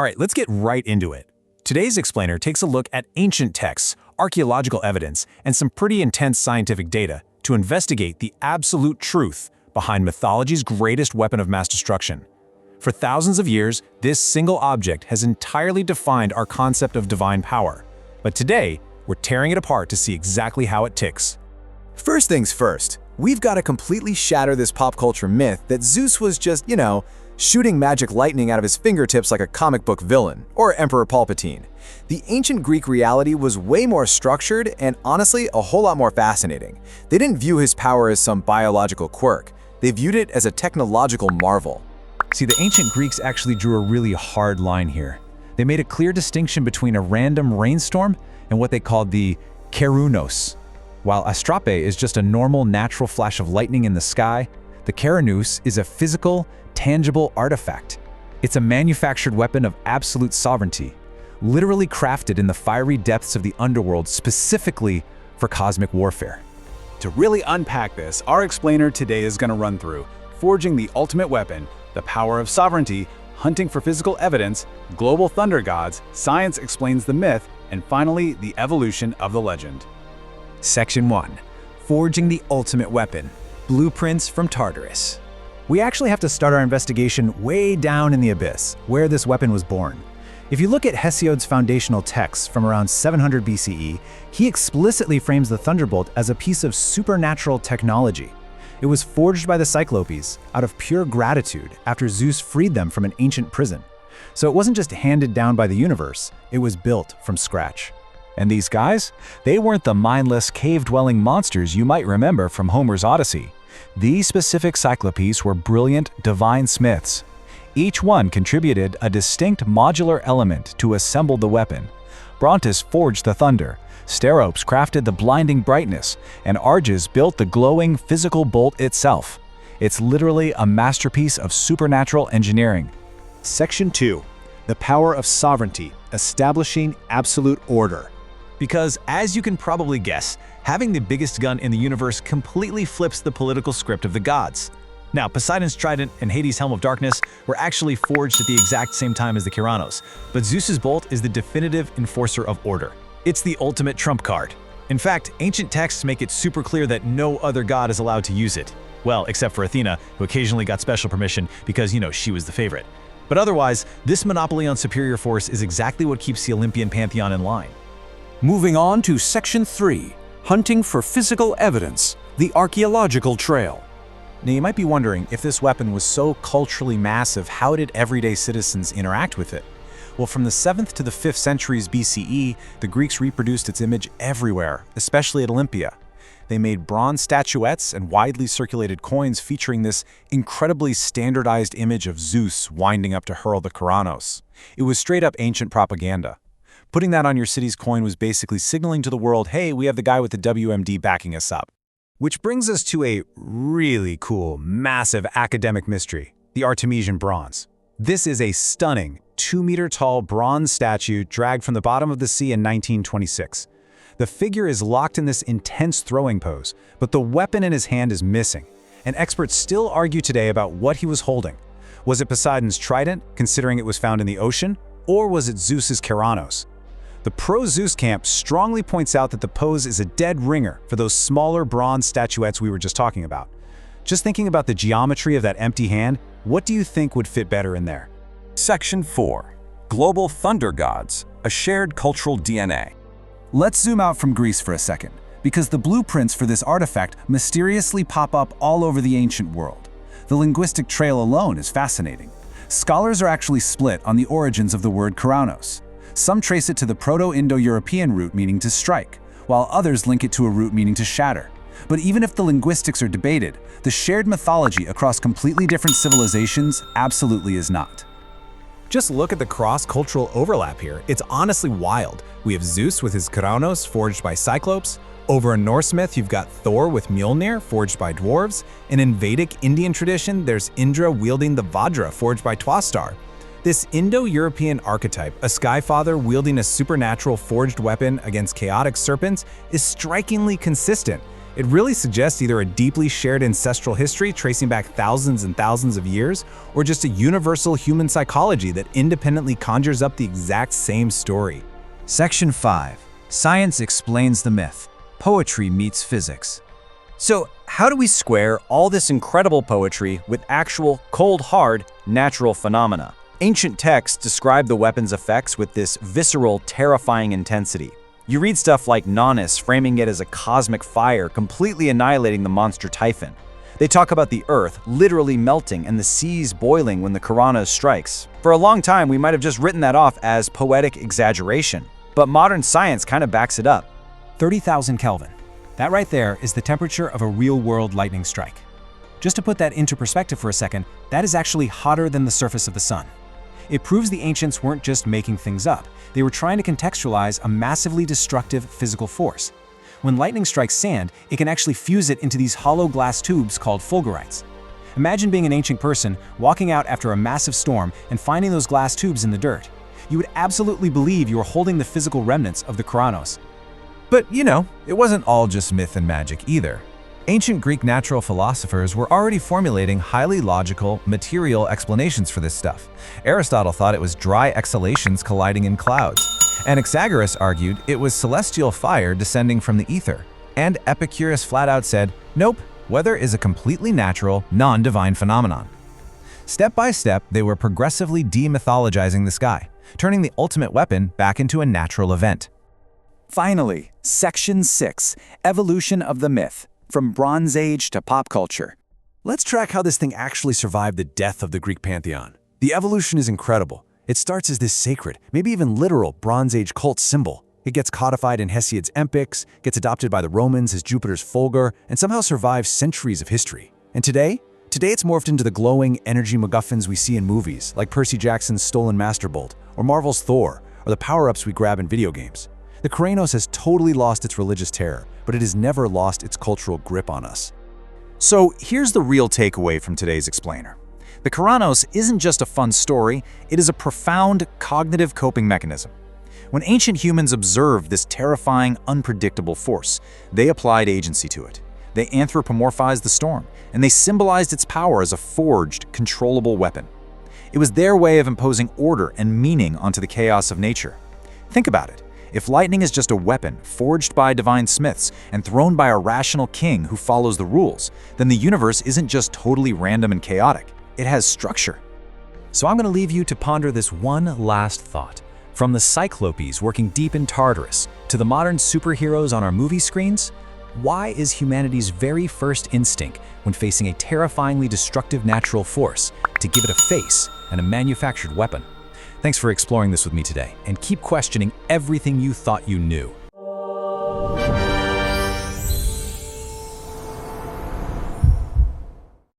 All right, let's get right into it. Today's explainer takes a look at ancient texts, archaeological evidence, and some pretty intense scientific data to investigate the absolute truth behind mythology's greatest weapon of mass destruction. For thousands of years, this single object has entirely defined our concept of divine power. But today, we're tearing it apart to see exactly how it ticks. First things first, we've got to completely shatter this pop culture myth that Zeus was just, shooting magic lightning out of his fingertips like a comic book villain, or Emperor Palpatine. The ancient Greek reality was way more structured and honestly a whole lot more fascinating. They didn't view his power as some biological quirk. They viewed it as a technological marvel. See, the ancient Greeks actually drew a really hard line here. They made a clear distinction between a random rainstorm and what they called the keranos. While Astrope is just a normal natural flash of lightning in the sky, the keranos is a physical, tangible artifact. It's a manufactured weapon of absolute sovereignty, literally crafted in the fiery depths of the underworld specifically for cosmic warfare. To really unpack this, our explainer today is going to run through forging the ultimate weapon, the power of sovereignty, hunting for physical evidence, global thunder gods, science explains the myth, and finally, the evolution of the legend. Section 1. Forging the ultimate weapon. Blueprints from Tartarus. We actually have to start our investigation way down in the abyss, where this weapon was born. If you look at Hesiod's foundational texts from around 700 BCE, he explicitly frames the thunderbolt as a piece of supernatural technology. It was forged by the Cyclopes out of pure gratitude after Zeus freed them from an ancient prison. So it wasn't just handed down by the universe, it was built from scratch. And these guys? They weren't the mindless cave-dwelling monsters you might remember from Homer's Odyssey. These specific Cyclopes were brilliant, divine smiths. Each one contributed a distinct modular element to assemble the weapon. Brontes forged the thunder, Steropes crafted the blinding brightness, and Arges built the glowing physical bolt itself. It's literally a masterpiece of supernatural engineering. Section 2. The power of sovereignty, establishing absolute order. Because, as you can probably guess, having the biggest gun in the universe completely flips the political script of the gods. Now, Poseidon's trident and Hades' helm of darkness were actually forged at the exact same time as the Keranos, but Zeus's bolt is the definitive enforcer of order. It's the ultimate trump card. In fact, ancient texts make it super clear that no other god is allowed to use it. Well, except for Athena, who occasionally got special permission because, she was the favorite. But otherwise, this monopoly on superior force is exactly what keeps the Olympian pantheon in line. Moving on to Section 3, hunting for physical evidence, the archaeological trail. Now, you might be wondering, if this weapon was so culturally massive, how did everyday citizens interact with it? Well, from the 7th to the 5th centuries BCE, the Greeks reproduced its image everywhere, especially at Olympia. They made bronze statuettes and widely circulated coins featuring this incredibly standardized image of Zeus winding up to hurl the Keranos. It was straight-up ancient propaganda. Putting that on your city's coin was basically signaling to the world, hey, we have the guy with the WMD backing us up. Which brings us to a really cool, massive academic mystery, the Artemision bronze. This is a stunning, 2-meter-tall bronze statue dragged from the bottom of the sea in 1926. The figure is locked in this intense throwing pose, but the weapon in his hand is missing, and experts still argue today about what he was holding. Was it Poseidon's trident, considering it was found in the ocean, or was it Zeus's Keranos? The pro-Zeus camp strongly points out that the pose is a dead ringer for those smaller bronze statuettes we were just talking about. Just thinking about the geometry of that empty hand, what do you think would fit better in there? Section 4. Global thunder gods, a shared cultural DNA. Let's zoom out from Greece for a second, because the blueprints for this artifact mysteriously pop up all over the ancient world. The linguistic trail alone is fascinating. Scholars are actually split on the origins of the word Keranos. Some trace it to the Proto-Indo-European root meaning to strike, while others link it to a root meaning to shatter. But even if the linguistics are debated, the shared mythology across completely different civilizations absolutely is not. Just look at the cross-cultural overlap here. It's honestly wild. We have Zeus with his Keranos forged by Cyclopes. Over in Norse myth, you've got Thor with Mjolnir forged by dwarves. And in Vedic Indian tradition, there's Indra wielding the Vajra forged by Twastar. This Indo-European archetype, a skyfather wielding a supernatural forged weapon against chaotic serpents, is strikingly consistent. It really suggests either a deeply shared ancestral history tracing back thousands and thousands of years, or just a universal human psychology that independently conjures up the exact same story. Section 5. Science explains the myth. Poetry meets physics. So, how do we square all this incredible poetry with actual, cold, hard, natural phenomena? Ancient texts describe the weapon's effects with this visceral, terrifying intensity. You read stuff like Nonnus framing it as a cosmic fire completely annihilating the monster Typhon. They talk about the earth literally melting and the seas boiling when the Karanos strikes. For a long time, we might have just written that off as poetic exaggeration, but modern science kind of backs it up. 30,000 Kelvin. That right there is the temperature of a real-world lightning strike. Just to put that into perspective for a second, that is actually hotter than the surface of the sun. It proves the ancients weren't just making things up. They were trying to contextualize a massively destructive physical force. When lightning strikes sand, it can actually fuse it into these hollow glass tubes called fulgurites. Imagine being an ancient person walking out after a massive storm and finding those glass tubes in the dirt. You would absolutely believe you were holding the physical remnants of the Karanos. But, it wasn't all just myth and magic either. Ancient Greek natural philosophers were already formulating highly logical, material explanations for this stuff. Aristotle thought it was dry exhalations colliding in clouds. Anaxagoras argued it was celestial fire descending from the ether. And Epicurus flat out said, nope, weather is a completely natural, non-divine phenomenon. Step by step, they were progressively demythologizing the sky, turning the ultimate weapon back into a natural event. Finally, Section 6, Evolution of the Myth, from Bronze Age to pop culture. Let's track how this thing actually survived the death of the Greek pantheon. The evolution is incredible. It starts as this sacred, maybe even literal, Bronze Age cult symbol. It gets codified in Hesiod's epics, gets adopted by the Romans as Jupiter's fulgur, and somehow survives centuries of history. And today it's morphed into the glowing energy MacGuffins we see in movies, like Percy Jackson's Stolen Masterbolt, or Marvel's Thor, or the power-ups we grab in video games. The Karanos has totally lost its religious terror, but it has never lost its cultural grip on us. So here's the real takeaway from today's explainer. The Karanos isn't just a fun story, it is a profound cognitive coping mechanism. When ancient humans observed this terrifying, unpredictable force, they applied agency to it. They anthropomorphized the storm, and they symbolized its power as a forged, controllable weapon. It was their way of imposing order and meaning onto the chaos of nature. Think about it. If lightning is just a weapon forged by divine smiths and thrown by a rational king who follows the rules, then the universe isn't just totally random and chaotic. It has structure. So I'm going to leave you to ponder this one last thought. From the Cyclopes working deep in Tartarus to the modern superheroes on our movie screens, why is humanity's very first instinct when facing a terrifyingly destructive natural force to give it a face and a manufactured weapon? Thanks for exploring this with me today, and keep questioning everything you thought you knew.